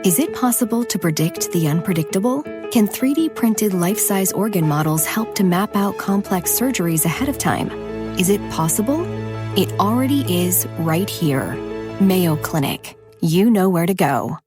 Is it possible to predict the unpredictable? Can 3D printed life-size organ models help to map out complex surgeries ahead of time? Is it possible? It already is right here. Mayo Clinic. You know where to go.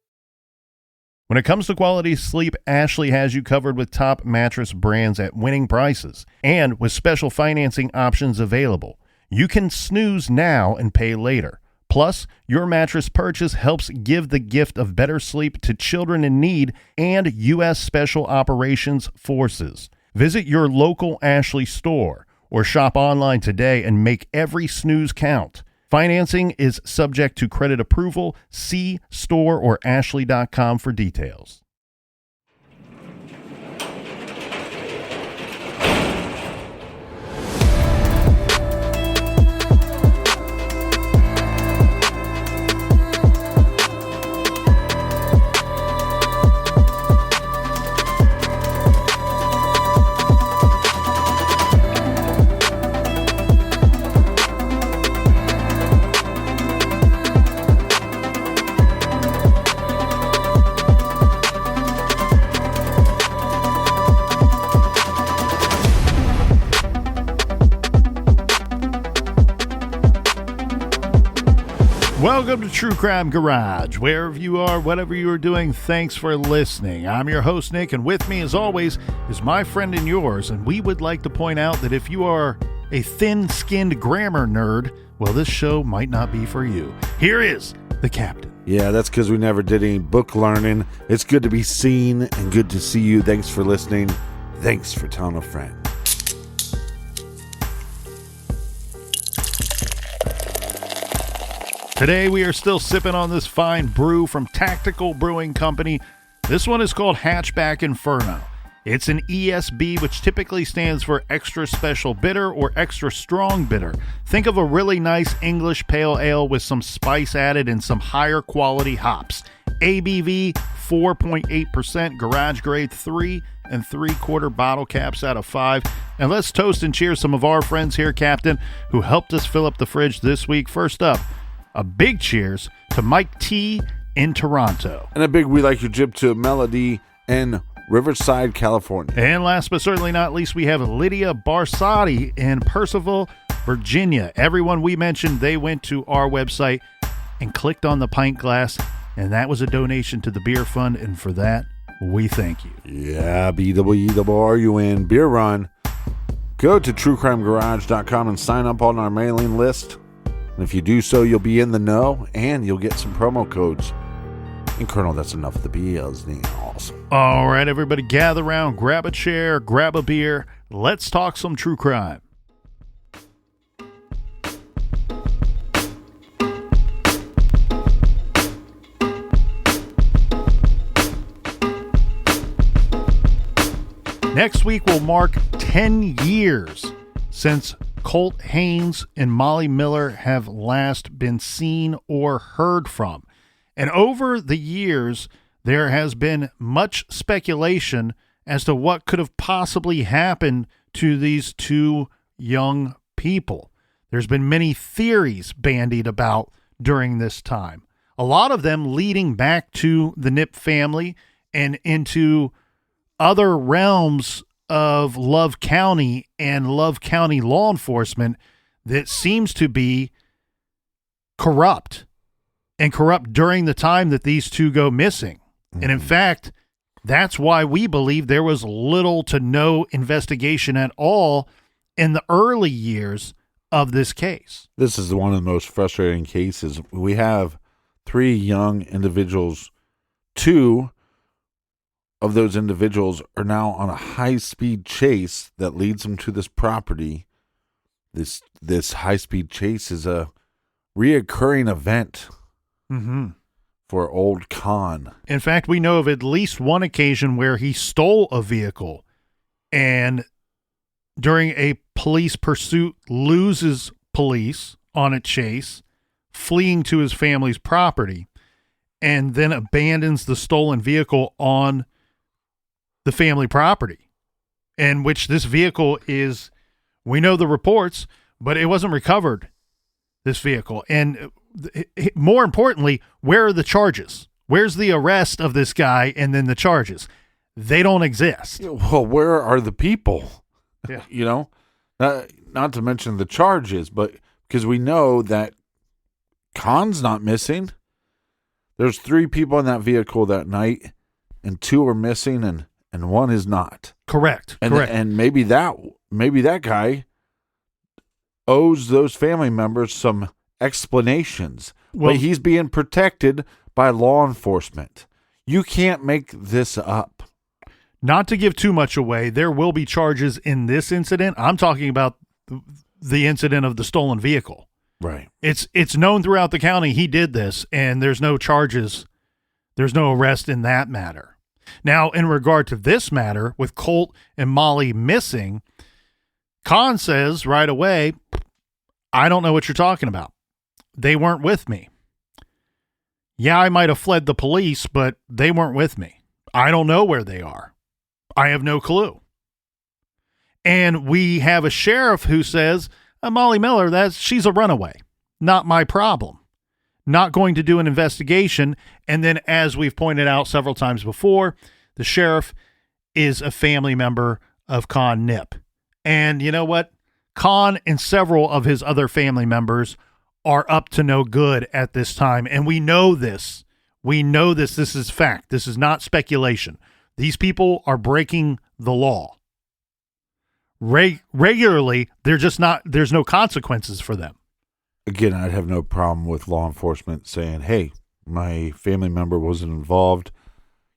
When it comes to quality sleep, Ashley has you covered with top mattress brands at winning prices and with special financing options available. You can snooze now and pay later. Plus, your mattress purchase helps give the gift of better sleep to children in need and U.S. Special Operations Forces. Visit your local Ashley store or shop online today and make every snooze count. Financing is subject to credit approval. See store or ashley.com for details. Welcome to True Crime Garage. Wherever you are, whatever you are doing, thanks for listening. I'm your host, Nick, and with me, as always, is my friend and yours. And we would like to point out that if you are a thin-skinned grammar nerd, well, this show might not be for you. Here is the captain. Yeah, that's because we never did any book learning. It's good to be seen and good to see you. Thanks for listening. Thanks for telling a friend. Today we are still sipping on this fine brew from Tactical Brewing Company. This one is called Hatchback Inferno. It's an ESB, which typically stands for Extra Special Bitter or Extra Strong Bitter. Think of a really nice English pale ale with some spice added and some higher quality hops. ABV 4.8%, garage grade 3 3/4 bottle caps out of 5. And let's toast and cheers some of our friends here, Captain, who helped us fill up the fridge this week. First up, a big cheers to Mike T. in Toronto. And a big we like your jib to Melody in Riverside, California. And last but certainly not least, we have Lydia Barsotti in Percival, Virginia. Everyone we mentioned, they went to our website and clicked on the pint glass, and that was a donation to the beer fund, and for that, we thank you. Yeah, BWERUN Beer Run. Go to truecrimegarage.com and sign up on our mailing list. And if you do so, you'll be in the know, and you'll get some promo codes. And Colonel, that's enough of the BLs nails. All right, everybody, gather around, grab a chair, grab a beer. Let's talk some true crime. Next week will mark 10 years since Colt Haynes and Molly Miller have last been seen or heard from. And over the years, there has been much speculation as to what could have possibly happened to these two young people. There's been many theories bandied about during this time, a lot of them leading back to the Nipp family and into other realms of Love County and Love County law enforcement that seems to be corrupt during the time that these two go missing. Mm-hmm. And in fact, that's why we believe there was little to no investigation at all in the early years of this case. This is one of the most frustrating cases. We have 3 young individuals. 2 of those individuals are now on a high-speed chase that leads them to this property. This high-speed chase is a reoccurring event for old Conn. In fact, we know of at least one occasion where he stole a vehicle and during a police pursuit loses police on a chase, fleeing to his family's property, and then abandons the stolen vehicle on the family property, in which this vehicle is, we know the reports, but it wasn't recovered, this vehicle. And more importantly, where are the charges Where's the arrest of this guy and then the charges? They don't exist. Well, where are the people? Yeah. You know, not to mention the charges, but because we know that Conn's not missing. There's 3 people in that vehicle that night, and 2 are missing, and 1 is not. Correct. And maybe that guy owes those family members some explanations. Well, but he's being protected by law enforcement. You can't make this up. Not to give too much away, there will be charges in this incident. I'm talking about the incident of the stolen vehicle. Right. It's known throughout the county he did this, and there's no charges. There's no arrest in that matter. Now, in regard to this matter, with Colt and Molly missing, Conn says right away, I don't know what you're talking about. They weren't with me. Yeah, I might have fled the police, but they weren't with me. I don't know where they are. I have no clue. And we have a sheriff who says, Molly Miller, she's a runaway. Not my problem. Not going to do an investigation. And then, as we've pointed out several times before, the sheriff is a family member of Conn Nipp. And you know what? Conn and several of his other family members are up to no good at this time. And we know this. We know this. This is fact. This is not speculation. These people are breaking the law. Regularly, they're just not, there's no consequences for them. Again, I'd have no problem with law enforcement saying, hey, my family member wasn't involved.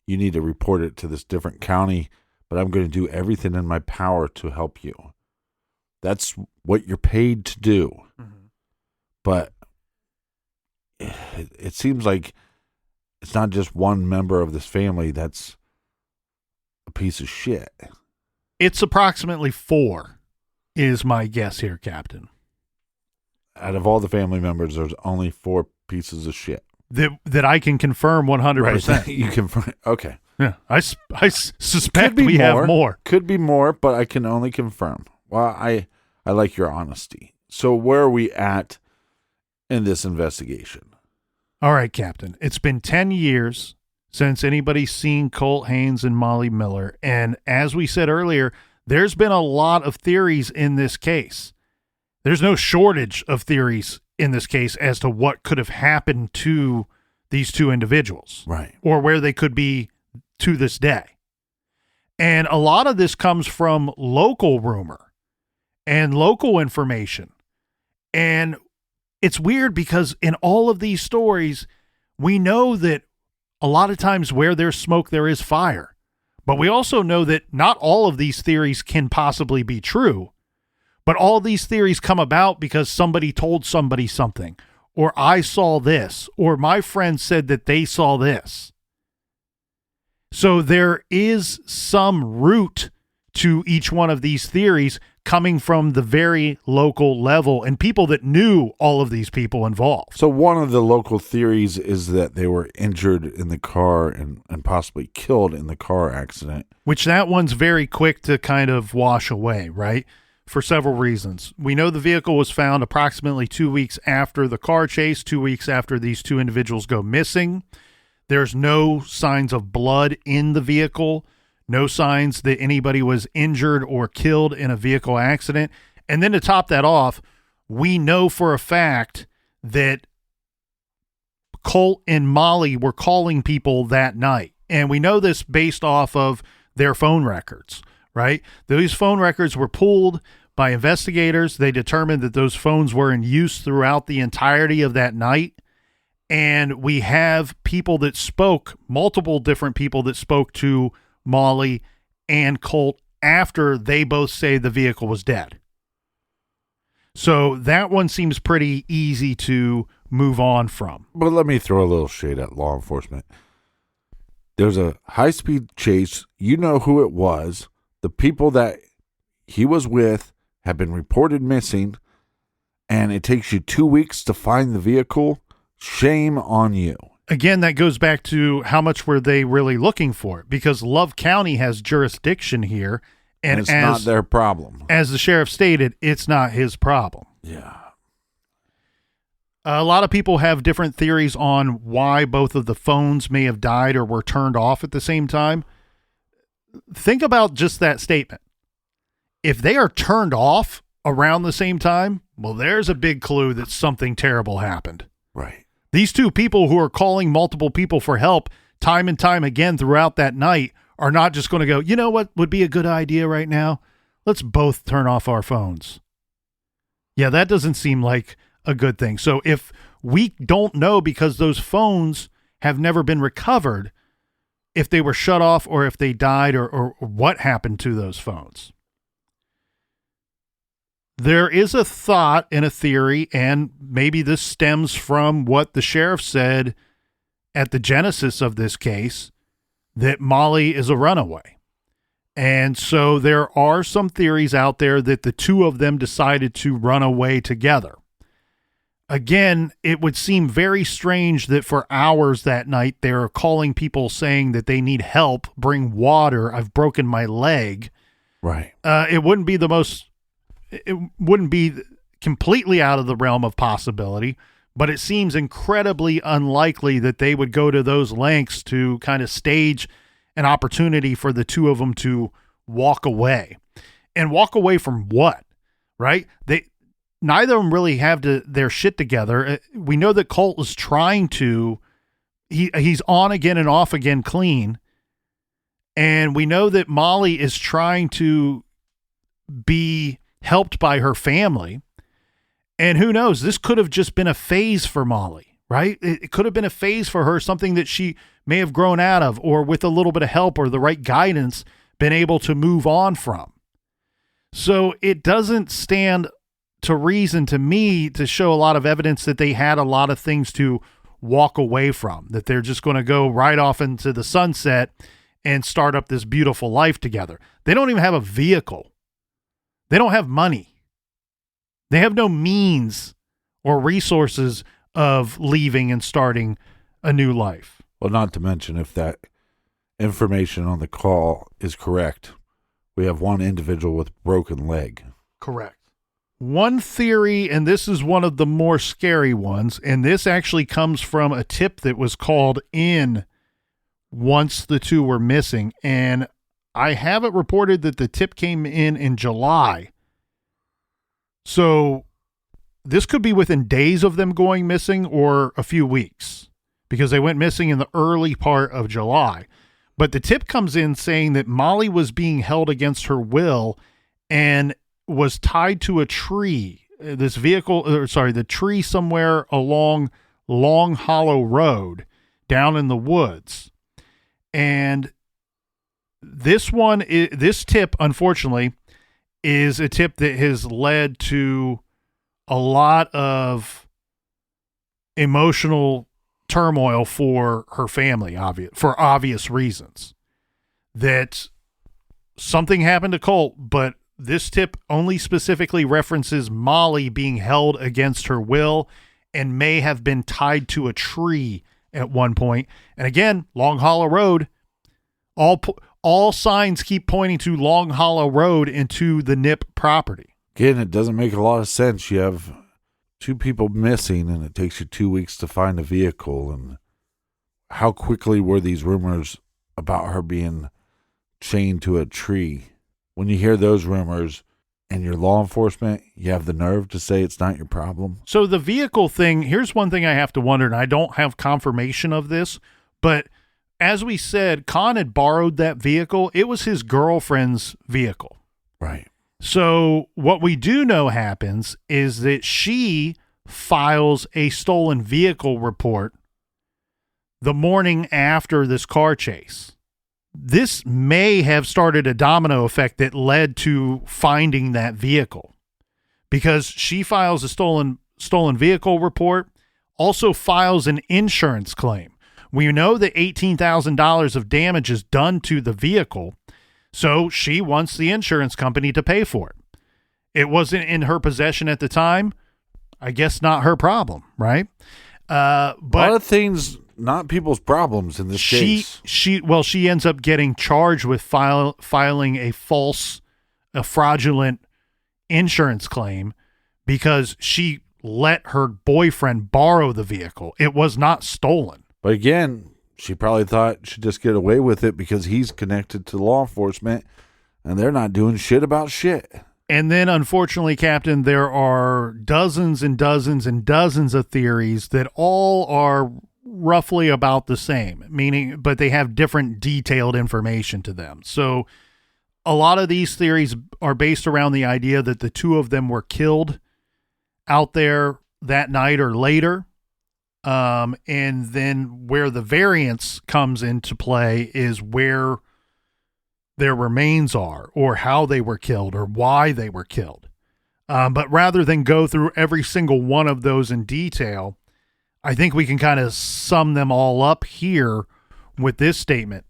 You need to report it to this different county, but I'm going to do everything in my power to help you. That's what you're paid to do. Mm-hmm. But it seems like it's not just one member of this family that's a piece of shit. It's approximately 4 is my guess here, Captain. Out of all the family members, there's only 4 pieces of shit. That I can confirm 100%. Right. You confirm. Okay. Yeah, I suspect we have more. Could be more, but I can only confirm. Well, I like your honesty. So where are we at in this investigation? All right, Captain. It's been 10 years since anybody's seen Colt Haynes and Molly Miller. And as we said earlier, there's been a lot of theories in this case. There's no shortage of theories in this case as to what could have happened to these 2 individuals. Right. Or where they could be to this day. And a lot of this comes from local rumor and local information. And it's weird because in all of these stories, we know that a lot of times where there's smoke, there is fire. But we also know that not all of these theories can possibly be true. But all these theories come about because somebody told somebody something, or I saw this, or my friend said that they saw this. So there is some root to each one of these theories coming from the very local level and people that knew all of these people involved. So one of the local theories is that they were injured in the car and possibly killed in the car accident. Which that one's very quick to kind of wash away, right? For several reasons. We know the vehicle was found approximately 2 weeks after the car chase, 2 weeks after these 2 individuals go missing. There's no signs of blood in the vehicle. No signs that anybody was injured or killed in a vehicle accident. And then to top that off, we know for a fact that Colt and Molly were calling people that night. And we know this based off of their phone records, right? Those phone records were pulled by investigators. They determined that those phones were in use throughout the entirety of that night. And we have people that spoke, multiple different people that spoke to Molly and Colt after they both say the vehicle was dead. So that one seems pretty easy to move on from. But let me throw a little shade at law enforcement. There's a high-speed chase. You know who it was. The people that he was with have been reported missing, and it takes you 2 weeks to find the vehicle. Shame on you. Again, that goes back to how much were they really looking for? Because Love County has jurisdiction here. And it's not their problem. As the sheriff stated, it's not his problem. Yeah. A lot of people have different theories on why both of the phones may have died or were turned off at the same time. Think about just that statement. If they are turned off around the same time, well, there's a big clue that something terrible happened. Right. These two people who are calling multiple people for help time and time again throughout that night are not just going to go, you know what would be a good idea right now? Let's both turn off our phones. Yeah, that doesn't seem like a good thing. So if we don't know, because those phones have never been recovered, if they were shut off or if they died or what happened to those phones. There is a thought and a theory, and maybe this stems from what the sheriff said at the genesis of this case, that Molly is a runaway. And so there are some theories out there that the two of them decided to run away together. Again, it would seem very strange that for hours that night they're calling people saying that they need help, bring water, I've broken my leg. Right. It wouldn't be completely out of the realm of possibility, but it seems incredibly unlikely that they would go to those lengths to kind of stage an opportunity for the two of them to walk away. And walk away from what? Right? Neither of them really have their shit together. We know that Colt is trying to, he's on again and off again clean. And we know that Molly is trying to be helped by her family. And who knows, this could have just been a phase for Molly, right? It could have been a phase for her, something that she may have grown out of, or with a little bit of help or the right guidance, been able to move on from. So it doesn't stand to reason to me to show a lot of evidence that they had a lot of things to walk away from, that they're just going to go right off into the sunset and start up this beautiful life together. They don't even have a vehicle. They don't have money. They have no means or resources of leaving and starting a new life. Well, not to mention, if that information on the call is correct, we have one individual with broken leg. Correct. One theory, and this is one of the more scary ones, and this actually comes from a tip that was called in once the two were missing. And I have it reported that the tip came in July. So this could be within days of them going missing or a few weeks, because they went missing in the early part of July. But the tip comes in saying that Molly was being held against her will and was tied to a tree. The tree somewhere along Long Hollow Road down in the woods. And this tip, unfortunately, is a tip that has led to a lot of emotional turmoil for her family, for obvious reasons. That something happened to Colt, but this tip only specifically references Molly being held against her will and may have been tied to a tree at one point. And again, Long Hollow Road, all signs keep pointing to Long Hollow Road and to the Nipp property. Again, it doesn't make a lot of sense. You have two people missing and it takes you 2 weeks to find a vehicle. And how quickly were these rumors about her being chained to a tree? When you hear those rumors and you're law enforcement, you have the nerve to say it's not your problem. So the vehicle thing, here's one thing I have to wonder, and I don't have confirmation of this, but as we said, Conn had borrowed that vehicle. It was his girlfriend's vehicle. Right. So what we do know happens is that she files a stolen vehicle report the morning after this car chase. This may have started a domino effect that led to finding that vehicle, because she files a stolen vehicle report, also files an insurance claim. We know that $18,000 of damage is done to the vehicle, so she wants the insurance company to pay for it. It wasn't in her possession at the time. I guess not her problem, right? But a lot of things, not people's problems in this case. She ends up getting charged with filing a fraudulent insurance claim because she let her boyfriend borrow the vehicle. It was not stolen. But again, she probably thought she'd just get away with it because he's connected to law enforcement and they're not doing shit about shit. And then, unfortunately, Captain, there are dozens and dozens and dozens of theories that all are roughly about the same, but they have different detailed information to them. So a lot of these theories are based around the idea that the two of them were killed out there that night or later. And then where the variance comes into play is where their remains are, or how they were killed, or why they were killed. But rather than go through every single one of those in detail, I think we can kind of sum them all up here with this statement,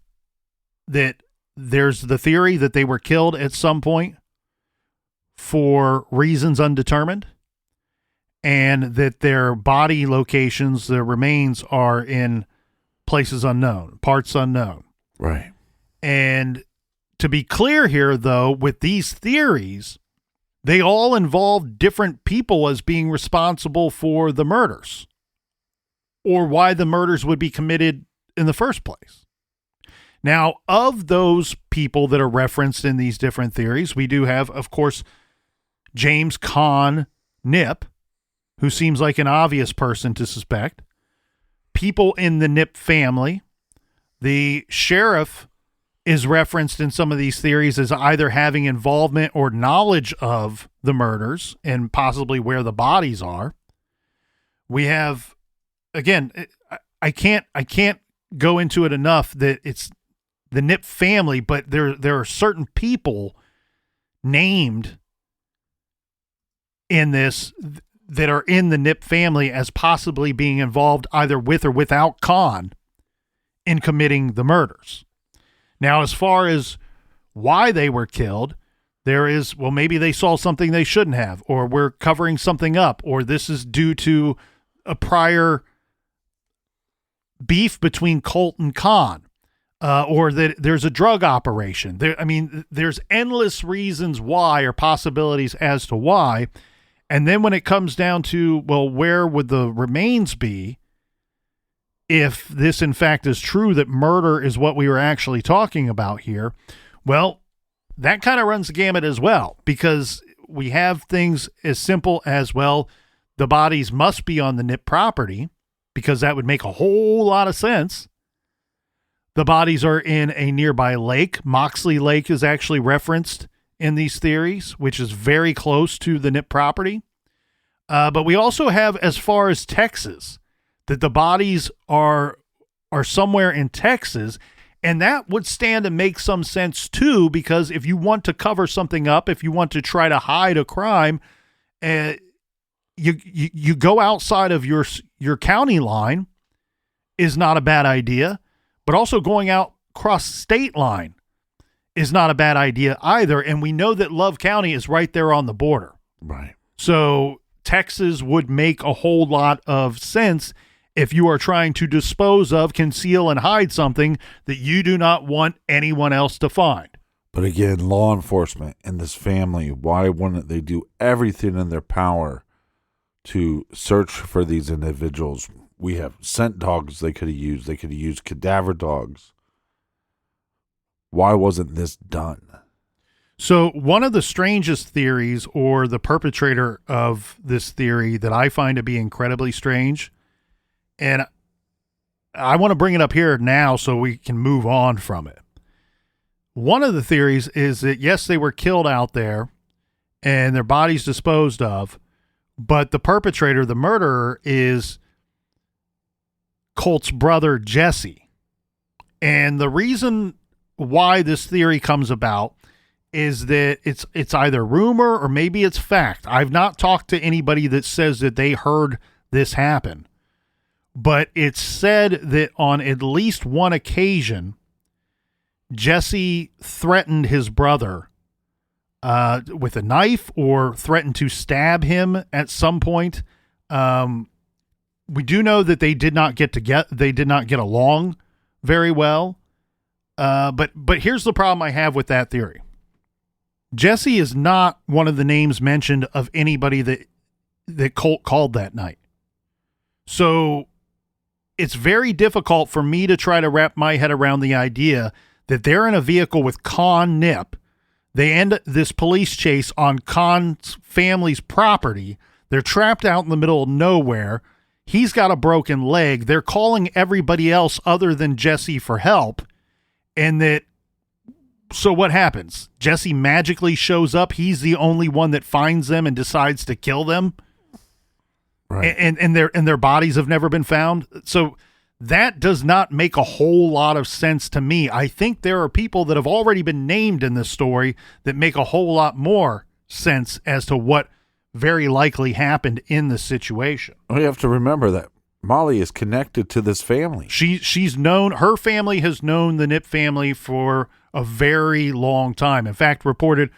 that there's the theory that they were killed at some point for reasons undetermined, and that their body locations, their remains, are in places unknown, parts unknown. Right. And to be clear here, though, with these theories, they all involve different people as being responsible for the murders, or why the murders would be committed in the first place. Now, of those people that are referenced in these different theories, we do have, of course, James Conn Nipp, who seems like an obvious person to suspect. People in the Nipp family. The sheriff is referenced in some of these theories as either having involvement or knowledge of the murders and possibly where the bodies are. We have, again, I can't go into it enough that it's the Nipp family, but there are certain people named in this that are in the Nipp family as possibly being involved either with or without Conn in committing the murders. Now, as far as why they were killed, there is, well, maybe they saw something they shouldn't have, or we're covering something up, or this is due to a prior beef between Colt and Conn, or that there's a drug operation. There's endless reasons why, or possibilities as to why. And then when it comes down to, well, where would the remains be if this in fact is true, that murder is what we were actually talking about here? Well, that kind of runs the gamut as well, because we have things as simple as, well, the bodies must be on the Nipp property, because that would make a whole lot of sense. The bodies are in a nearby lake. Moxley Lake is actually referenced in these theories, which is very close to the Nipp property. But we also have, as far as Texas, that the bodies are somewhere in Texas, and that would stand to make some sense too, because if you want to cover something up, if you want to try to hide a crime, you go outside of your county line is not a bad idea, but also going out across state line is not a bad idea either. And we know that Love County is right there on the border. Right. So Texas would make a whole lot of sense if you are trying to dispose of, conceal, and hide something that you do not want anyone else to find. But again, law enforcement and this family, why wouldn't they do everything in their power to search for these individuals? We have scent dogs they could have used. They could have used cadaver dogs. Why wasn't this done? So one of the strangest theories, or the perpetrator of this theory that I find to be incredibly strange, and I want to bring it up here now so we can move on from it. One of the theories is that, yes, they were killed out there and their bodies disposed of, but the perpetrator, the murderer, is Colt's brother, Jesse. And the reason why this theory comes about is that it's either rumor or maybe it's fact. I've not talked to anybody that says that they heard this happen, but it's said that on at least one occasion, Jesse threatened his brother with a knife, or threatened to stab him at some point. We do know that they did not get along very well. But here's the problem I have with that theory. Jesse is not one of the names mentioned of anybody that Colt called that night. So it's very difficult for me to try to wrap my head around the idea that they're in a vehicle with Conn Nipp. They end this police chase on Conn's family's property. They're trapped out in the middle of nowhere. He's got a broken leg. They're calling everybody else other than Jesse for help. So what happens? Jesse magically shows up. He's the only one that finds them and decides to kill them. Right. And their bodies have never been found. So that does not make a whole lot of sense to me. I think there are people that have already been named in this story that make a whole lot more sense as to what very likely happened in the situation. Well, you have to remember that Molly is connected to this family. She's known, her family has known the Nipp family for a very long time. In fact, reported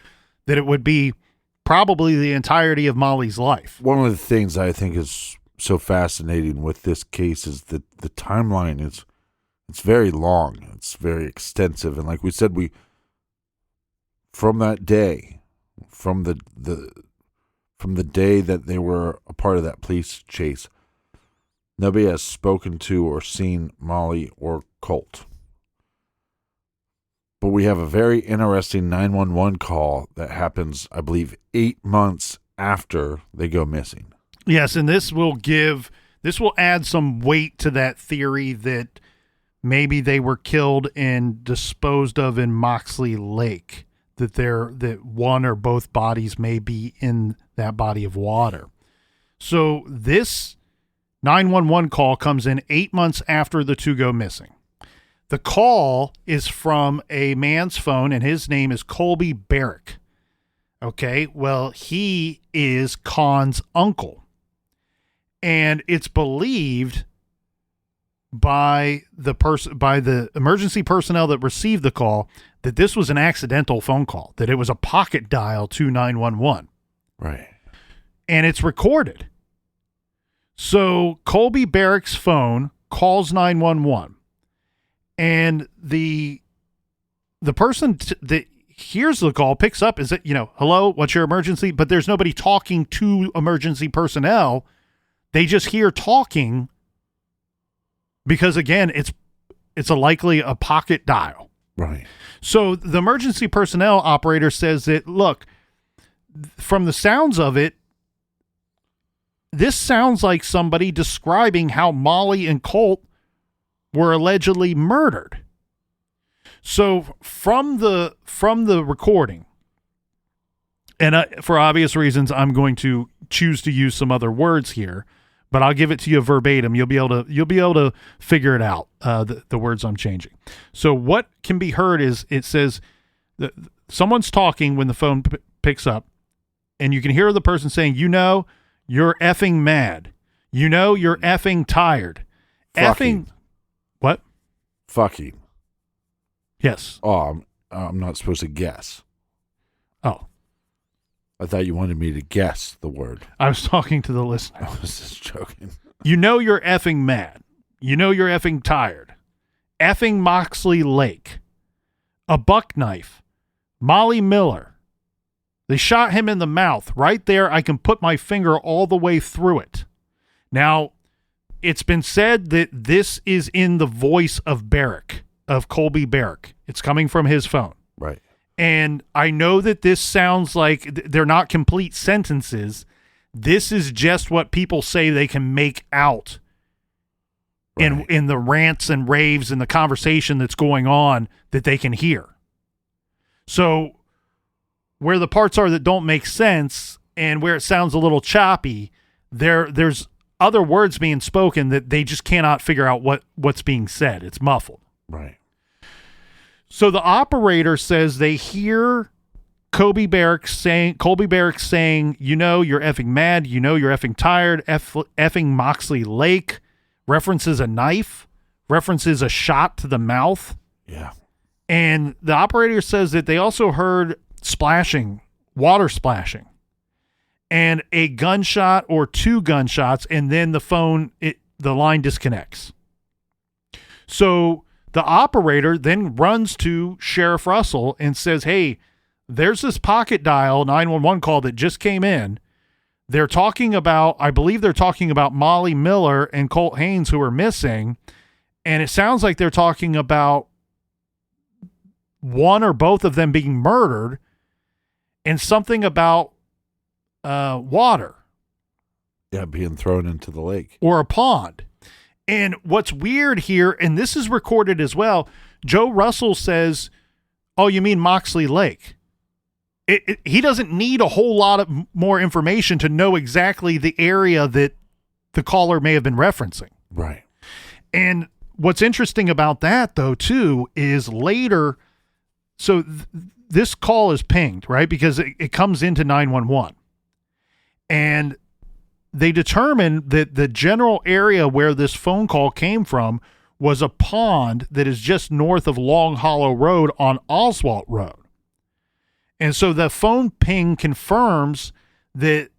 that it would be probably the entirety of Molly's life. One of the things I think is so fascinating with this case is that the timeline it's very long. It's very extensive. And like we said, from that day, from the day that they were a part of that police chase, nobody has spoken to or seen Molly or Colt. But we have a very interesting 911 call that happens, I believe, 8 months after they go missing. Yes, and this will add some weight to that theory that maybe they were killed and disposed of in Moxley Lake, that one or both bodies may be in that body of water. So this 911 call comes in 8 months after the two go missing. The call is from a man's phone, and his name is Colby Barrick. Okay, well, he is Conn's uncle. And it's believed by the emergency personnel that received the call that this was an accidental phone call, that it was a pocket dial to 911. Right. And it's recorded. So Colby Barrick's phone calls 911. And the person that hears the call picks up, is it, hello, what's your emergency? But there's nobody talking to emergency personnel. They just hear talking because, again, it's likely a pocket dial. Right. So the emergency personnel operator says that, look, from the sounds of it, this sounds like somebody describing how Molly and Colt were allegedly murdered. So from the recording, and for obvious reasons, I'm going to choose to use some other words here, but I'll give it to you verbatim. You'll be able to figure it out. The words I'm changing. So what can be heard is it says that someone's talking when the phone picks up, and you can hear the person saying, "You're effing mad. You're effing tired. Fucking. Effing what? Fucking. Yes. Oh, I'm not supposed to guess. Oh. I thought you wanted me to guess the word. I was talking to the listener. I was just joking. You're effing mad. You're effing tired. Effing Moxley Lake. A buck knife. Molly Miller. They shot him in the mouth. Right there, I can put my finger all the way through it. Now, it's been said that this is in the voice of Barrick, of Colby Barrick. It's coming from his phone. Right. And I know that this sounds like they're not complete sentences. This is just what people say they can make out in the rants and raves and the conversation that's going on that they can hear. So where the parts are that don't make sense and where it sounds a little choppy, there's other words being spoken that they just cannot figure out what's being said. It's muffled. Right. So the operator says they hear Colby Barrick saying, you're effing mad. You're effing tired. Effing Moxley Lake. References a knife. References a shot to the mouth. Yeah. And the operator says that they also heard splashing, water splashing, and a gunshot or two gunshots, and then the line disconnects. So the operator then runs to Sheriff Russell and says, hey, there's this pocket dial 911 call that just came in they're talking about, I believe they're talking about Molly Miller and Colt Haynes, who are missing. And it sounds like they're talking about one or both of them being murdered, and something about water. Yeah, being thrown into the lake. Or a pond. And what's weird here, and this is recorded as well, Joe Russell says, oh, you mean Moxley Lake? He doesn't need a whole lot of more information to know exactly the area that the caller may have been referencing. Right. And what's interesting about that, though, too, is later, so this call is pinged, right? Because it comes into 911. And they determined that the general area where this phone call came from was a pond that is just north of Long Hollow Road on Oswalt Road. And so the phone ping confirms that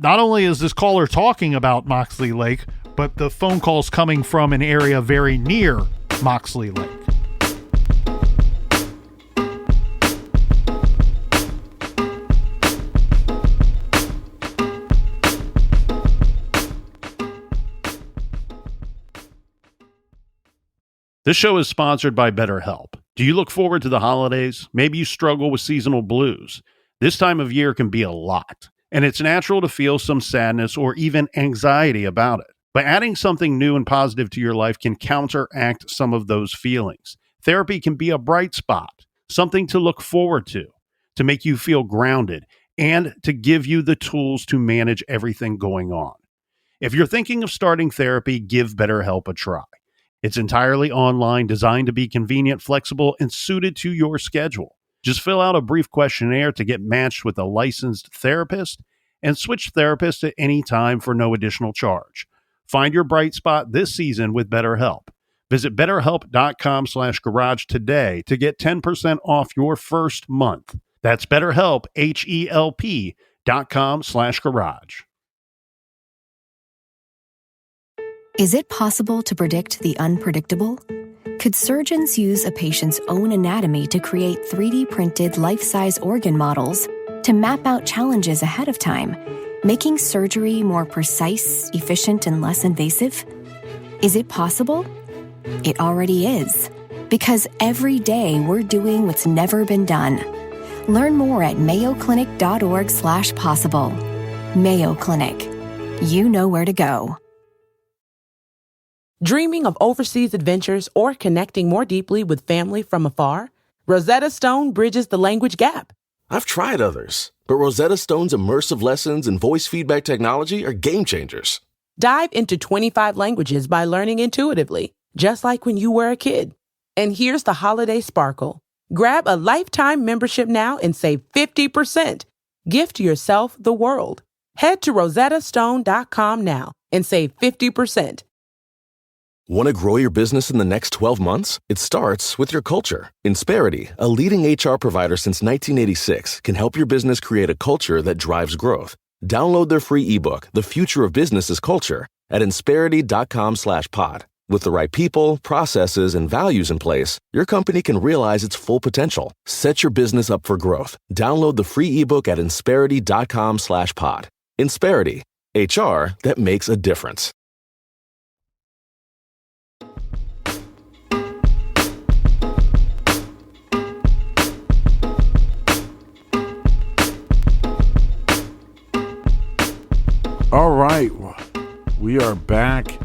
not only is this caller talking about Moxley Lake, but the phone call's coming from an area very near Moxley Lake. This show is sponsored by BetterHelp. Do you look forward to the holidays? Maybe you struggle with seasonal blues. This time of year can be a lot, and it's natural to feel some sadness or even anxiety about it. But adding something new and positive to your life can counteract some of those feelings. Therapy can be a bright spot, something to look forward to make you feel grounded, and to give you the tools to manage everything going on. If you're thinking of starting therapy, give BetterHelp a try. It's entirely online, designed to be convenient, flexible, and suited to your schedule. Just fill out a brief questionnaire to get matched with a licensed therapist and switch therapists at any time for no additional charge. Find your bright spot this season with BetterHelp. Visit BetterHelp.com/garage today to get 10% off your first month. That's BetterHelp, HELP.com/garage. Is it possible to predict the unpredictable? Could surgeons use a patient's own anatomy to create 3D-printed life-size organ models to map out challenges ahead of time, making surgery more precise, efficient, and less invasive? Is it possible? It already is, because every day we're doing what's never been done. Learn more at mayoclinic.org/possible. Mayo Clinic. You know where to go. Dreaming of overseas adventures or connecting more deeply with family from afar? Rosetta Stone bridges the language gap. I've tried others, but Rosetta Stone's immersive lessons and voice feedback technology are game changers. Dive into 25 languages by learning intuitively, just like when you were a kid. And here's the holiday sparkle. Grab a lifetime membership now and save 50%. Gift yourself the world. Head to rosettastone.com now and save 50%. Want to grow your business in the next 12 months? It starts with your culture. Insperity, a leading HR provider since 1986, can help your business create a culture that drives growth. Download their free ebook, The Future of Business is Culture, at insperity.com/pod. With the right people, processes, and values in place, your company can realize its full potential. Set your business up for growth. Download the free ebook at insperity.com/pod. Insperity, HR that makes a difference. All right, we are back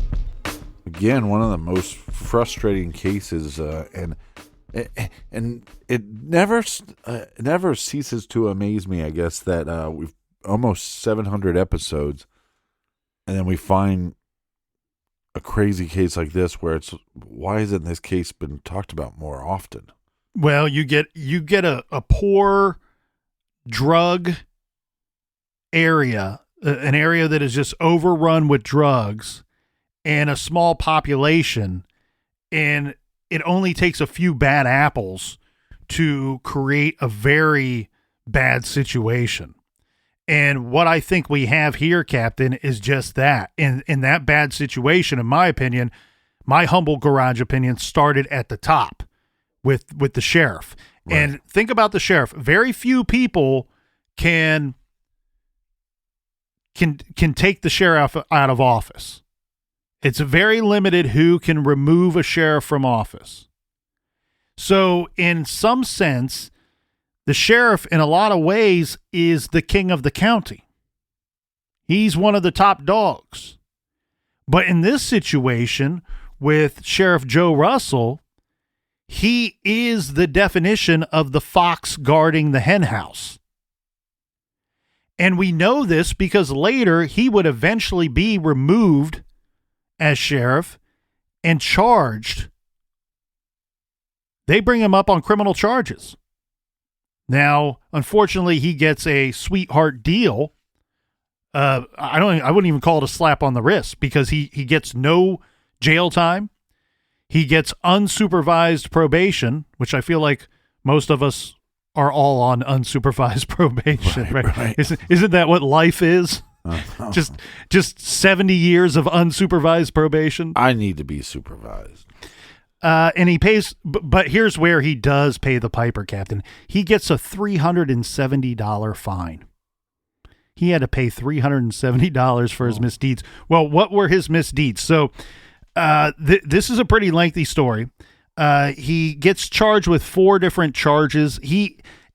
again. One of the most frustrating cases, and it never ceases to amaze me. I guess that we've almost 700 episodes, and then we find a crazy case like this where it's, why hasn't this case been talked about more often? Well, you get a poor drug area. An area that is just overrun with drugs and a small population, and it only takes a few bad apples to create a very bad situation. And what I think we have here, Captain, is just that. In that bad situation, in my opinion, my humble garage opinion, started at the top with the sheriff. Right. And think about the sheriff. Very few people can can take the sheriff out of office. It's very limited who can remove a sheriff from office. So in some sense, the sheriff in a lot of ways is the king of the county. He's one of the top dogs. But in this situation with Sheriff Joe Russell, he is the definition of the fox guarding the hen house. And we know this because later he would eventually be removed as sheriff and charged. They bring him up on criminal charges. Now, unfortunately, he gets a sweetheart deal. I wouldn't even call it a slap on the wrist because he gets no jail time. He gets unsupervised probation, which I feel like most of us are all on unsupervised probation, right? Isn't that what life is? Just 70 years of unsupervised probation. I need to be supervised. And he pays, but here's where he does pay the piper, Captain. He gets a $370 fine. He had to pay $370 for his misdeeds. Well, what were his misdeeds? So this is a pretty lengthy story. He gets charged with 4 different charges.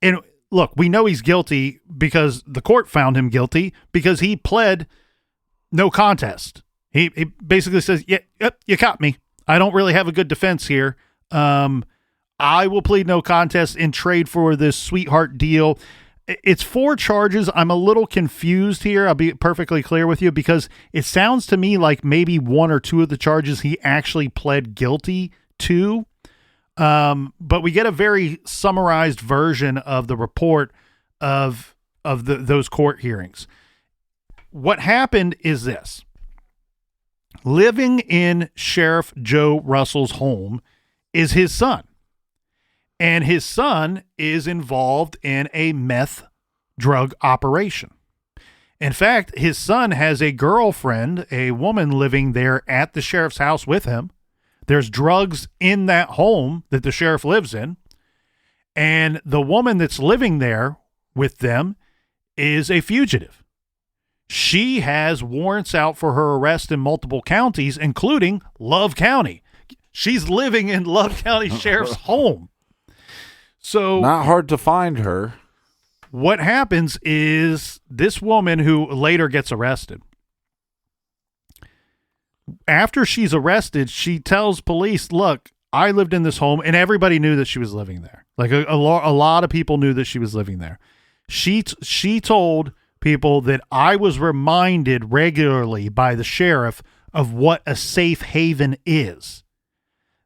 And look, we know he's guilty because the court found him guilty because he pled no contest. He basically says, yep, you caught me. I don't really have a good defense here. I will plead no contest in trade for this sweetheart deal. It's 4 charges. I'm a little confused here. I'll be perfectly clear with you because it sounds to me like maybe 1 or 2 of the charges he actually pled guilty to. But we get a very summarized version of the report of those court hearings. What happened is this. Living in Sheriff Joe Russell's home is his son. And his son is involved in a meth drug operation. In fact, his son has a girlfriend, a woman living there at the sheriff's house with him. There's drugs in that home that the sheriff lives in. And the woman that's living there with them is a fugitive. She has warrants out for her arrest in multiple counties, including Love County. She's living in Love County Sheriff's home. So not hard to find her. What happens is this woman who later gets arrested, after she's arrested, she tells police, look, I lived in this home, and everybody knew that she was living there. Like a lot of people knew that she was living there. She told people that I was reminded regularly by the sheriff of what a safe haven is.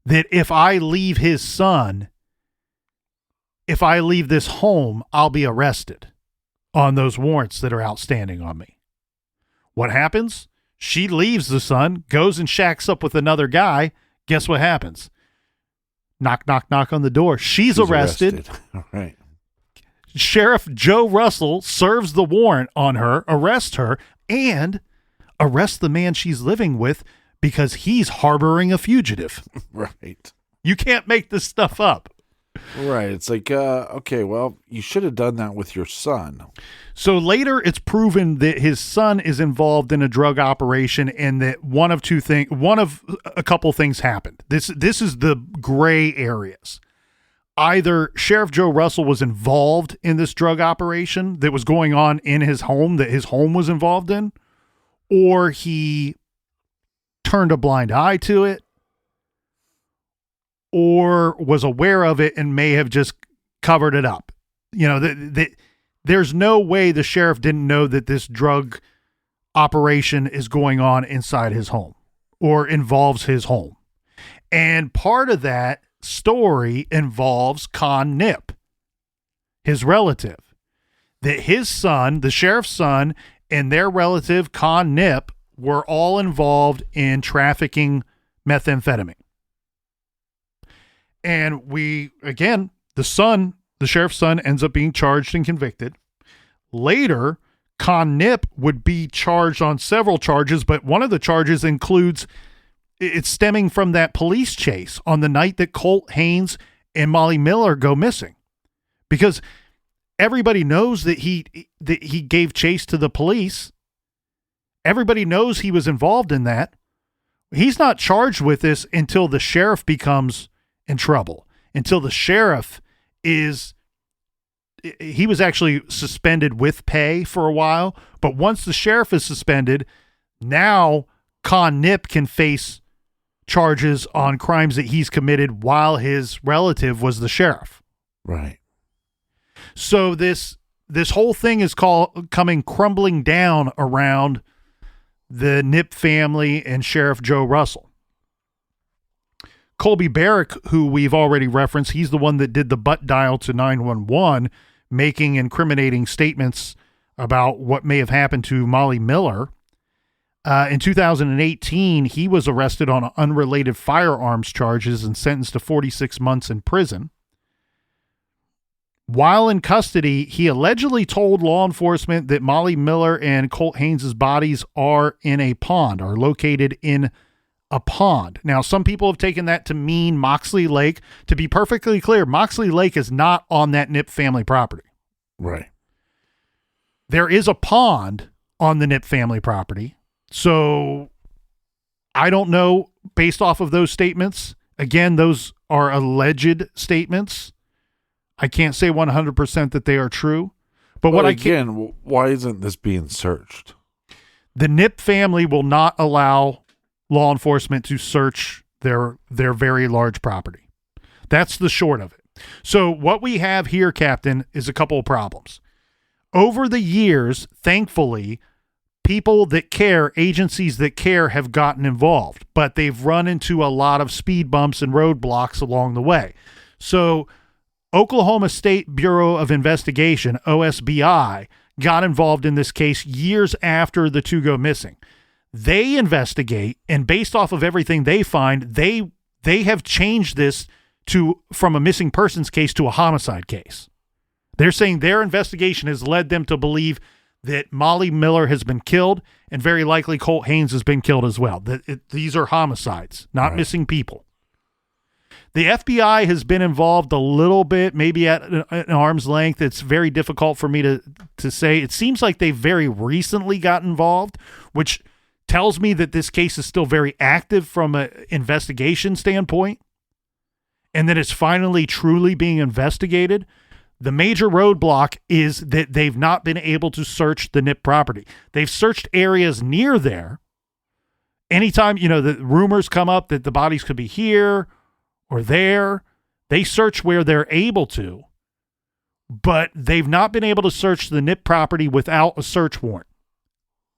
That if I leave his son, if I leave this home, I'll be arrested on those warrants that are outstanding on me. What happens? She leaves the son, goes and shacks up with another guy. Guess what happens? Knock, knock, knock on the door. She's arrested. All right. Sheriff Joe Russell serves the warrant on her, arrests her, and arrests the man she's living with because he's harboring a fugitive. Right. You can't make this stuff up. Right. It's like, okay, well, you should have done that with your son. So later it's proven that his son is involved in a drug operation and that one of a couple things happened. This is the gray areas. Either Sheriff Joe Russell was involved in this drug operation that was going on in his home, that his home was involved in, or he turned a blind eye to it, or was aware of it and may have just covered it up. You know, there's no way the sheriff didn't know that this drug operation is going on inside his home or involves his home. And part of that story involves Conn Nipp, his relative, that his son, the sheriff's son, and their relative Conn Nipp were all involved in trafficking methamphetamine. And the sheriff's son ends up being charged and convicted. Later, Conn Nipp would be charged on several charges, but one of the charges includes it's stemming from that police chase on the night that Colt Haynes and Molly Miller go missing. Because everybody knows that he gave chase to the police Everybody knows he was involved in that. He's not charged with this until the sheriff becomes in trouble, until the sheriff he was actually suspended with pay for a while, but once the sheriff is suspended, now Conn Nipp can face charges on crimes that he's committed while his relative was the sheriff. Right. So this whole thing is coming crumbling down around the Nipp family and Sheriff Joe Russell. Colby Barrick, who we've already referenced, he's the one that did the butt dial to 911, making incriminating statements about what may have happened to Molly Miller. In 2018, he was arrested on unrelated firearms charges and sentenced to 46 months in prison. While in custody, he allegedly told law enforcement that Molly Miller and Colt Haynes' bodies are located in a pond. Now, some people have taken that to mean Moxley Lake. To be perfectly clear, Moxley Lake is not on that Nipp family property. Right. There is a pond on the Nipp family property. So I don't know, based off of those statements. Again, those are alleged statements. I can't say 100% that they are true. But why isn't this being searched? The Nipp family will not allow law enforcement to search their very large property. That's the short of it. So what we have here, Captain, is a couple of problems. Over the years, thankfully, people that care, agencies that care, have gotten involved, but they've run into a lot of speed bumps and roadblocks along the way. So Oklahoma State Bureau of Investigation, OSBI, got involved in this case years after the two go missing. They investigate, and based off of everything they find, they have changed this from a missing persons case to a homicide case. They're saying their investigation has led them to believe that Molly Miller has been killed, and very likely Colt Haynes has been killed as well. These are homicides, not missing people. The FBI has been involved a little bit, maybe at an arm's length. It's very difficult for me to say. It seems like they very recently got involved, which tells me that this case is still very active from an investigation standpoint, and that it's finally truly being investigated. The major roadblock is that they've not been able to search the Nipp property. They've searched areas near there. Anytime, the rumors come up that the bodies could be here or there, they search where they're able to, but they've not been able to search the Nipp property without a search warrant.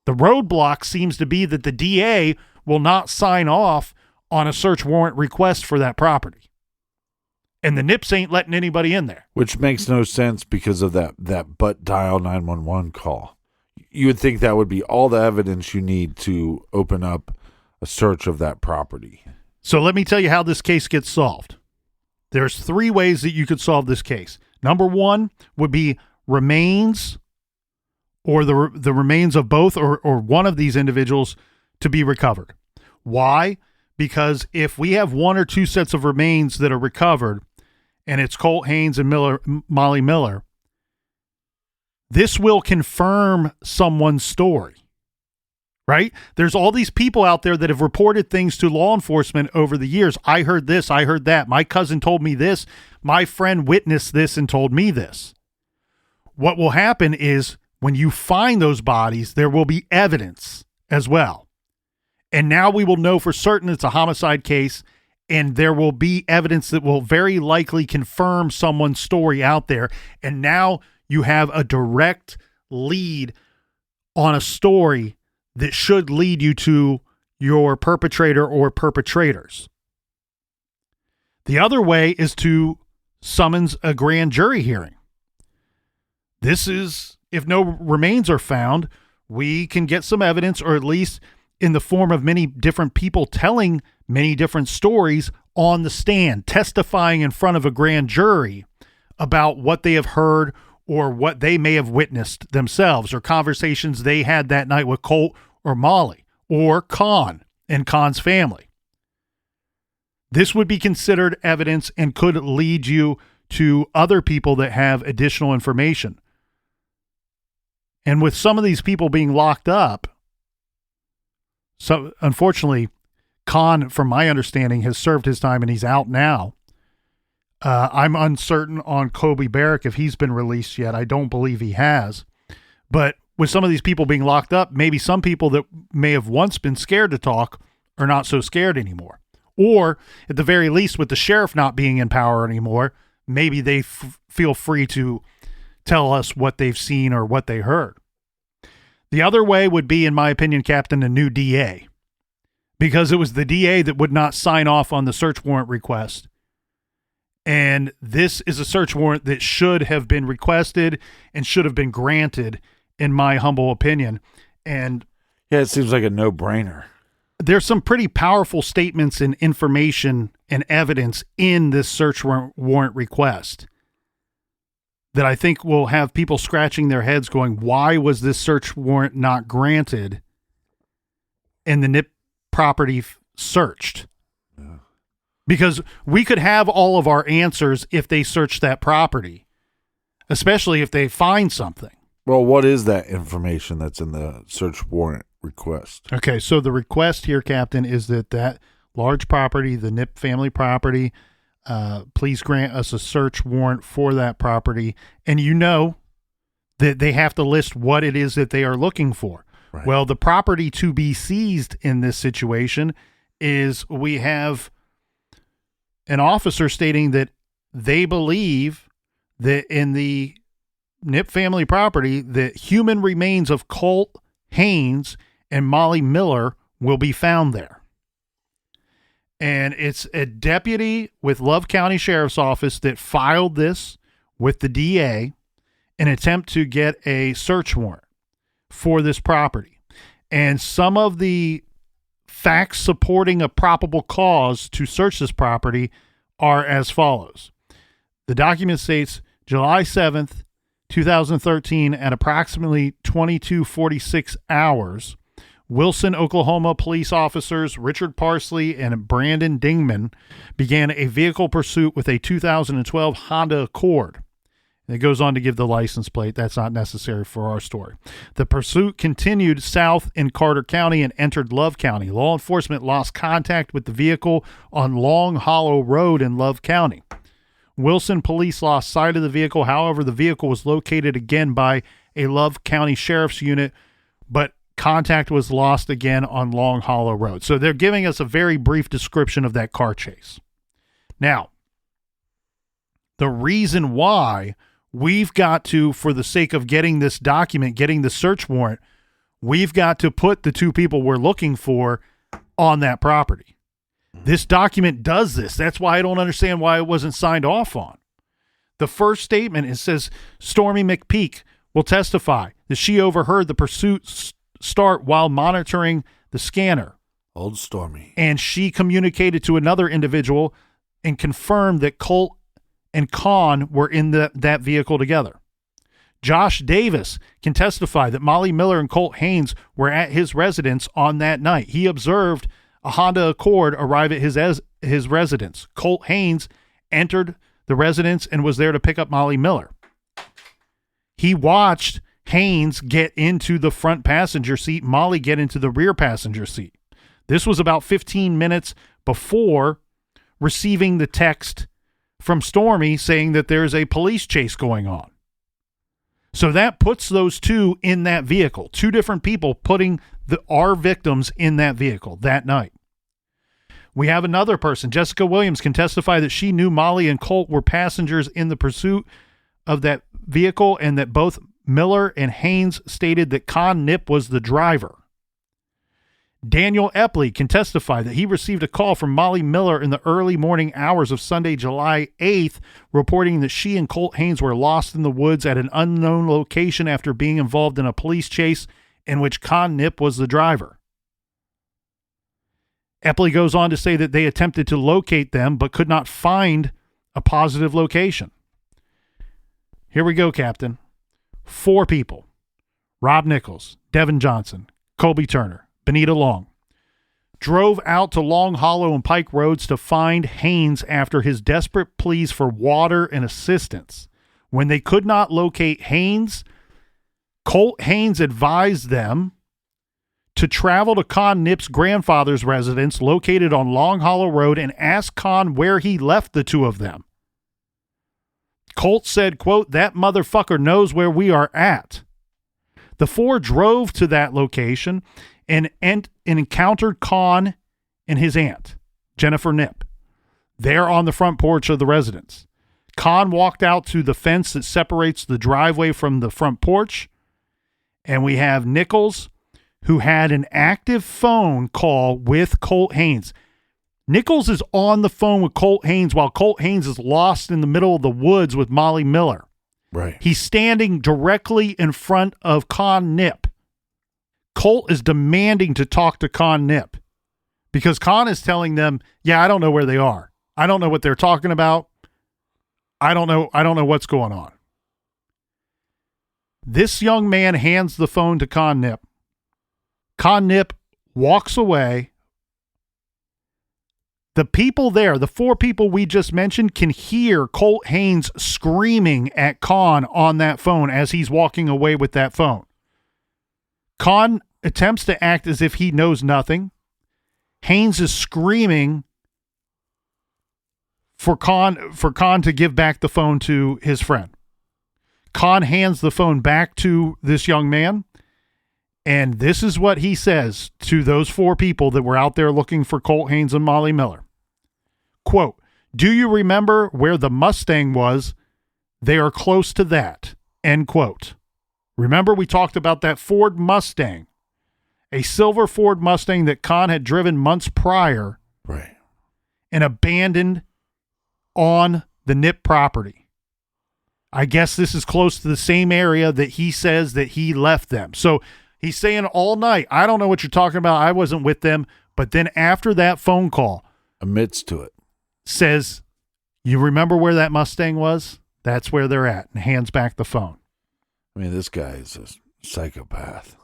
The roadblock seems to be that the DA will not sign off on a search warrant request for that property. And the Nipps ain't letting anybody in there. Which makes no sense because of that butt dial 911 call. You would think that would be all the evidence you need to open up a search of that property. So let me tell you how this case gets solved. There's 3 ways that you could solve this case. Number 1 would be remains, or the remains of both or one of these individuals to be recovered. Why? Because if we have 1 or 2 sets of remains that are recovered, and it's Colt Haynes and Molly Miller, this will confirm someone's story, right? There's all these people out there that have reported things to law enforcement over the years. I heard this, I heard that. My cousin told me this. My friend witnessed this and told me this. What will happen is when you find those bodies, there will be evidence as well. And now we will know for certain it's a homicide case, and there will be evidence that will very likely confirm someone's story out there. And now you have a direct lead on a story that should lead you to your perpetrator or perpetrators. The other way is to summons a grand jury hearing. This is, if no remains are found, we can get some evidence, or at least in the form of many different people telling many different stories on the stand, testifying in front of a grand jury about what they have heard or what they may have witnessed themselves, or conversations they had that night with Colt or Molly or Conn and Conn's family. This would be considered evidence and could lead you to other people that have additional information. And with some of these people being locked up, So unfortunately, Conn, from my understanding, has served his time and he's out now. I'm uncertain on Kobe Barrick if he's been released yet. I don't believe he has. But with some of these people being locked up, maybe some people that may have once been scared to talk are not so scared anymore. Or at the very least, with the sheriff not being in power anymore, maybe they feel free to tell us what they've seen or what they heard. The other way would be, in my opinion, Captain, a new DA, because it was the DA that would not sign off on the search warrant request. And this is a search warrant that should have been requested and should have been granted, in my humble opinion. And yeah, it seems like a no-brainer. There's some pretty powerful statements and information and evidence in this search warrant request that I think will have people scratching their heads going, why was this search warrant not granted and the Nipp property searched? Yeah. Because we could have all of our answers if they search that property, especially if they find something. Well, what is that information that's in the search warrant request? Okay, so the request here, Captain, is that large property, the Nipp family property, please grant us a search warrant for that property. And you know that they have to list what it is that they are looking for. Right. Well, the property to be seized in this situation is we have an officer stating that they believe that in the Nipp family property, the human remains of Colt Haynes and Molly Miller will be found there. And it's a deputy with Love County Sheriff's Office that filed this with the DA in an attempt to get a search warrant for this property. And some of the facts supporting a probable cause to search this property are as follows. The document states July 7th, 2013 at approximately 22:46 hours, Wilson, Oklahoma police officers Richard Parsley and Brandon Dingman began a vehicle pursuit with a 2012 Honda Accord. And it goes on to give the license plate. That's not necessary for our story. The pursuit continued south in Carter County and entered Love County. Law enforcement lost contact with the vehicle on Long Hollow Road in Love County. Wilson police lost sight of the vehicle. However, the vehicle was located again by a Love County Sheriff's unit, but contact was lost again on Long Hollow Road. So they're giving us a very brief description of that car chase. Now, the reason why we've got to, for the sake of getting this document, getting the search warrant, we've got to put the two people we're looking for on that property. This document does this. That's why I don't understand why it wasn't signed off on. The first statement, it says Stormy McPeak will testify that she overheard the pursuit start while monitoring the scanner. Old Stormy. And she communicated to another individual and confirmed that Colt and Conn were in that vehicle together. Josh Davis can testify that Molly Miller and Colt Haynes were at his residence on that night. He observed a Honda Accord arrive at his residence. Colt Haynes entered the residence and was there to pick up Molly Miller. He watched Haynes get into the front passenger seat, Molly get into the rear passenger seat. This was about 15 minutes before receiving the text from Stormy saying that there's a police chase going on. So that puts those two in that vehicle, two different people putting our victims in that vehicle that night. We have another person, Jessica Williams, can testify that she knew Molly and Colt were passengers in the pursuit of that vehicle and that both Miller and Haynes stated that Conn Nipp was the driver. Daniel Epley can testify that he received a call from Molly Miller in the early morning hours of Sunday, July 8th, reporting that she and Colt Haynes were lost in the woods at an unknown location after being involved in a police chase in which Conn Nipp was the driver. Epley goes on to say that they attempted to locate them but could not find a positive location. Here we go, Captain. 4 people: Rob Nichols, Devin Johnson, Colby Turner, Benita Long, drove out to Long Hollow and Pike Roads to find Haynes after his desperate pleas for water and assistance. When they could not locate Haynes, Colt Haynes advised them to travel to Conn Nipp's grandfather's residence located on Long Hollow Road and ask Conn where he left the two of them. Colt said, quote, "That motherfucker knows where we are at." The four drove to that location and encountered Conn and his aunt, Jennifer Nipp, there on the front porch of the residence. Conn walked out to the fence that separates the driveway from the front porch, and we have Nichols, who had an active phone call with Colt Haynes. Nichols is on the phone with Colt Haynes while Colt Haynes is lost in the middle of the woods with Molly Miller. Right. He's standing directly in front of Conn Nipp. Colt is demanding to talk to Conn Nipp because Conn is telling them, yeah, I don't know where they are. I don't know what they're talking about. I don't know what's going on. This young man hands the phone to Conn Nipp. Conn Nipp walks away. The people there, the four people we just mentioned, can hear Colt Haynes screaming at Conn on that phone as he's walking away with that phone. Conn attempts to act as if he knows nothing. Haynes is screaming for Conn to give back the phone to his friend. Conn hands the phone back to this young man, and this is what he says to those four people that were out there looking for Colt Haynes and Molly Miller. Quote, "Do you remember where the Mustang was? They are close to that." End quote. Remember, we talked about that Ford Mustang, a silver Ford Mustang that Conn had driven months prior, Right. and abandoned on the Nipp property. I guess this is close to the same area that he says that he left them. So he's saying all night, I don't know what you're talking about. I wasn't with them. But then after that phone call, Admits to it. says, you remember where that Mustang was? That's where they're at, and hands back the phone. I mean, this guy is a psychopath.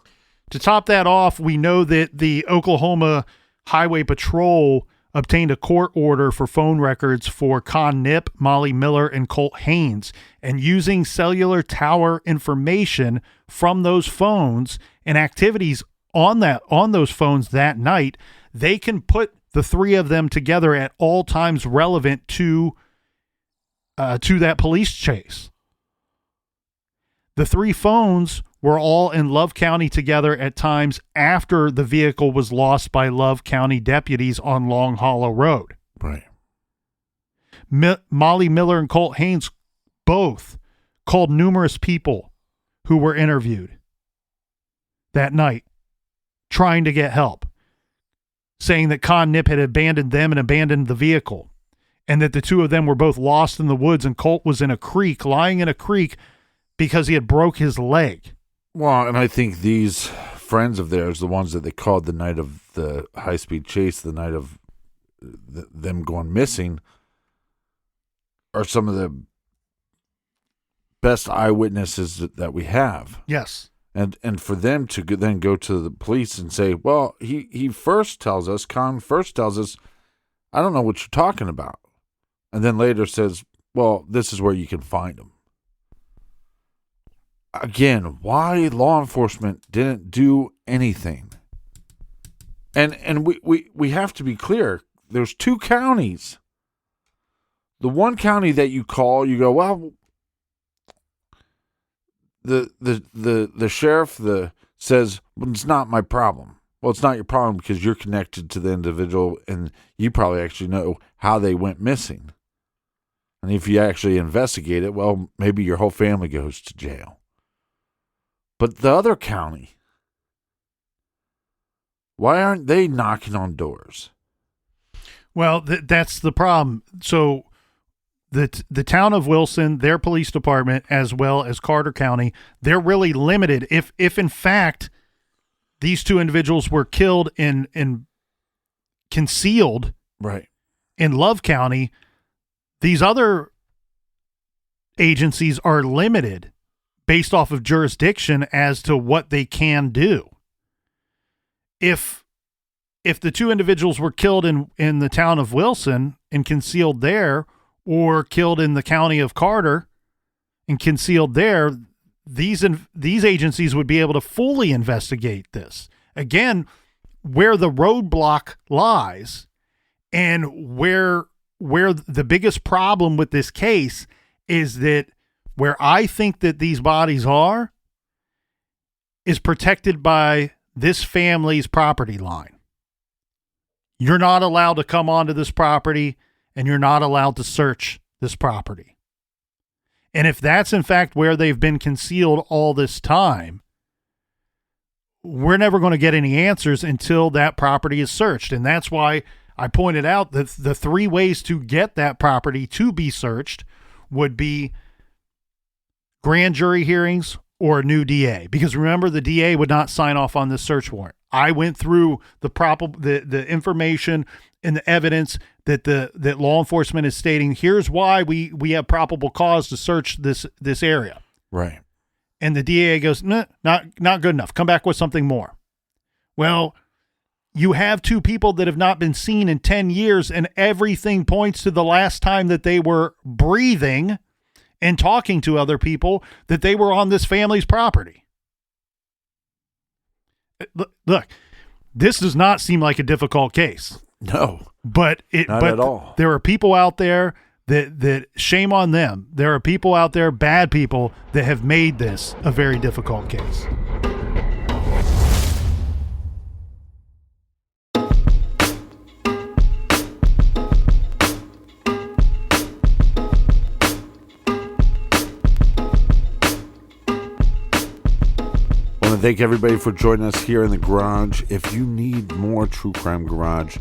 To top that off, we know that the Oklahoma Highway Patrol obtained a court order for phone records for Conn Nipp, Molly Miller, and Colt Haynes. And using cellular tower information from those phones and activities on those phones that night, they can put the three of them together at all times relevant to that police chase. The three phones were all in Love County together at times after the vehicle was lost by Love County deputies on Long Hollow Road. Right. Molly Miller and Colt Haynes both called numerous people who were interviewed that night trying to get help, saying that Conn Nipp had abandoned them and abandoned the vehicle, and that the two of them were both lost in the woods, and Colt was in a creek, lying in a creek because he had broke his leg. Well, and I think these friends of theirs, the ones that they called the night of the high-speed chase, the night of them going missing, are some of the best eyewitnesses that we have. Yes. And for them to then go to the police and say, well, Conn first tells us, I don't know what you're talking about. And then later says, well, this is where you can find him. Again, why law enforcement didn't do anything. And we have to be clear. There's two counties. The one county that you call, you go, well, the sheriff says, well, it's not my problem. Well, it's not your problem because you're connected to the individual and you probably actually know how they went missing. And if you actually investigate it, well, maybe your whole family goes to jail. But the other county, why aren't they knocking on doors? Well, that's the problem. So the town of Wilson, their police department, as well as Carter County, they're really limited. If in fact these two individuals were killed and concealed right in Love County, these other agencies are limited based off of jurisdiction as to what they can do. If the two individuals were killed in the town of Wilson and concealed there, or killed in the county of Carter and concealed there, these agencies would be able to fully investigate this again, where the roadblock lies and where the biggest problem with this case is that where I think that these bodies are is protected by this family's property line. You're not allowed to come onto this property, and you're not allowed to search this property. And if that's in fact where they've been concealed all this time, we're never going to get any answers until that property is searched. And that's why I pointed out that the three ways to get that property to be searched would be grand jury hearings or a new DA. Because remember, the DA would not sign off on this search warrant. I went through the information and the evidence that law enforcement is stating, here's why we have probable cause to search this area. Right. And the DA goes, nah, not good enough. Come back with something more. Well, you have two people that have not been seen in 10 years, and everything points to the last time that they were breathing and talking to other people, that they were on this family's property. Look, this does not seem like a difficult case. No. But not at all. There are people out there that shame on them. There are people out there, bad people, that have made this a very difficult case. I want to thank everybody for joining us here in the garage. If you need more True Crime Garage,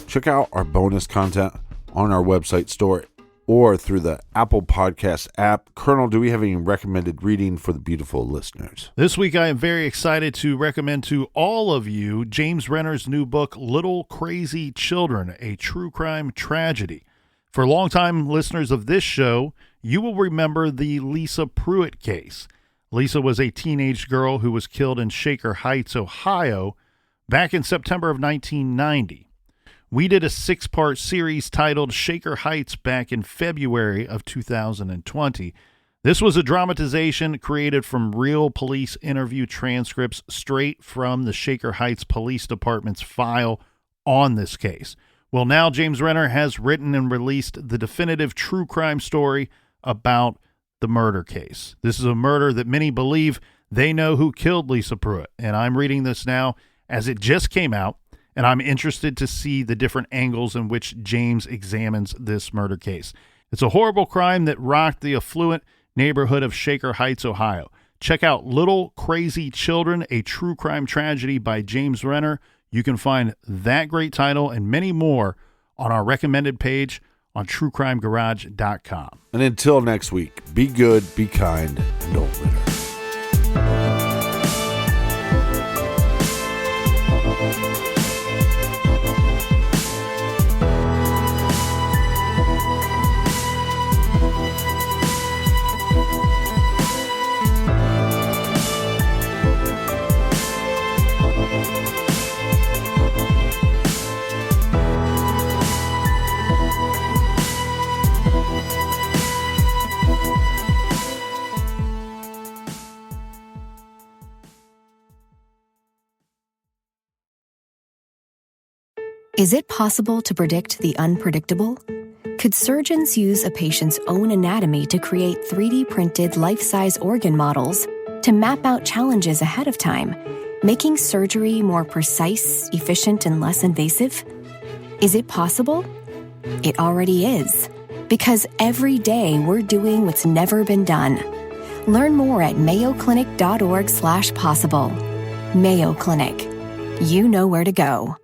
check out our bonus content on our website store or through the Apple Podcast app. Colonel, do we have any recommended reading for the beautiful listeners? This week I am very excited to recommend to all of you James Renner's new book, Little Crazy Children, a True Crime Tragedy. For longtime listeners of this show, you will remember the Lisa Pruitt case. Lisa was a teenage girl who was killed in Shaker Heights, Ohio, back in September of 1990. We did a 6-part series titled Shaker Heights back in February of 2020. This was a dramatization created from real police interview transcripts straight from the Shaker Heights Police Department's file on this case. Well, now James Renner has written and released the definitive true crime story about the murder case. This is a murder that many believe they know who killed Lisa Pruitt, and I'm reading this now as it just came out, and I'm interested to see the different angles in which James examines this murder case. It's a horrible crime that rocked the affluent neighborhood of Shaker Heights, Ohio. Check out Little Crazy Children, a True Crime Tragedy by James Renner. You can find that great title and many more on our recommended page on truecrimegarage.com. And until next week, be good, be kind, and don't litter. Is it possible to predict the unpredictable? Could surgeons use a patient's own anatomy to create 3D-printed life-size organ models to map out challenges ahead of time, making surgery more precise, efficient, and less invasive? Is it possible? It already is, because every day we're doing what's never been done. Learn more at mayoclinic.org/possible. Mayo Clinic. You know where to go.